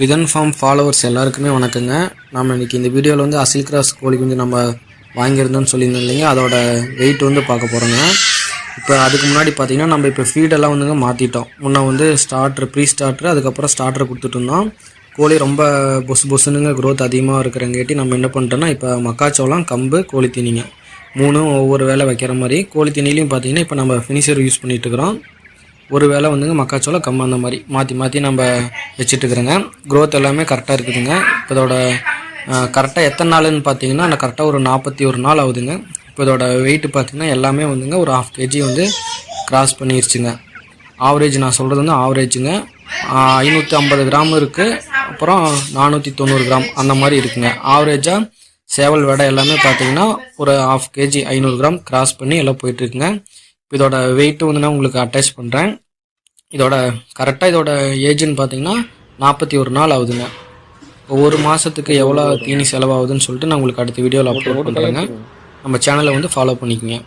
Ridhan form followers எல்லாருக்குமே வணக்கங்க. நம்ம இன்றைக்கி இந்த வீடியோவில் வந்து அசில் கிராஸ் கோழி குஞ்சு நம்ம வாங்கியிருந்தோம்னு சொல்லியிருந்தோம் இல்லைங்க, அதோட வெயிட் வந்து பார்க்க போகிறோங்க. இப்போ அதுக்கு முன்னாடி பார்த்திங்கன்னா நம்ம இப்போ ஃபீடெல்லாம் வந்துங்க மாற்றிட்டோம். முன்னே வந்து ப்ரீ ஸ்டார்ட்ரு அதுக்கப்புறம் ஸ்டார்டரை கொடுத்துட்டு இருந்தோம். கோழி ரொம்ப பொசுனுங்க க்ரோத் அதிகமாக இருக்கிறங்காட்டி நம்ம என்ன பண்ணிட்டோம்னா இப்போ மக்காச்சோளம், கம்பு, கோழி தீனிங்க மூணும் ஒவ்வொரு வேளை வைக்கிற மாதிரி. கோழி தீனிலையும் பார்த்திங்கன்னா இப்போ நம்ம ஃபினிஷர் யூஸ் பண்ணிகிட்ருக்குறோம். ஒரு வேளை வந்துங்க மக்காச்சோளம், கம்பு அந்த மாதிரி மாற்றி நம்ம வச்சுட்டுருக்குறோங்க. க்ரோத் எல்லாமே கரெக்டாக இருக்குதுங்க. இப்போ இதோட கரெக்டாக எத்தனை நாளுன்னு பார்த்தீங்கன்னா நான் கரெக்டாக ஒரு 41 நாள் ஆகுதுங்க. இப்போ இதோட வெயிட்டு பார்த்திங்கன்னா எல்லாமே வந்துங்க ஒரு 1/2 kg வந்து கிராஸ் பண்ணிருச்சுங்க. ஆவரேஜ் நான் சொல்கிறது வந்து ஆவரேஜுங்க. 550 கிராம் இருக்குது, அப்புறம் 490 கிராம் அந்த மாதிரி இருக்குங்க. ஆவரேஜாக சேவல் வெடை எல்லாமே பார்த்திங்கன்னா ஒரு 1/2 kg 500 கிராம் கிராஸ் பண்ணி எல்லாம் போயிட்டுருக்குங்க. இதோட வெயிட்டு வந்து நான் உங்களுக்கு அட்டாச் பண்ணுறேன். இதோட கரெக்டாக இதோட ஏஜ்னு பார்த்தீங்கன்னா 41 நாள் ஆகுதுங்க. இப்போ ஒரு மாதத்துக்கு எவ்வளோ தீனி செலவாகுதுன்னு சொல்லிட்டு நான் உங்களுக்கு அடுத்த வீடியோவில் அப்லோட் பண்ணுறேங்க. நம்ம சேனலை வந்து ஃபாலோ பண்ணிக்கோங்க.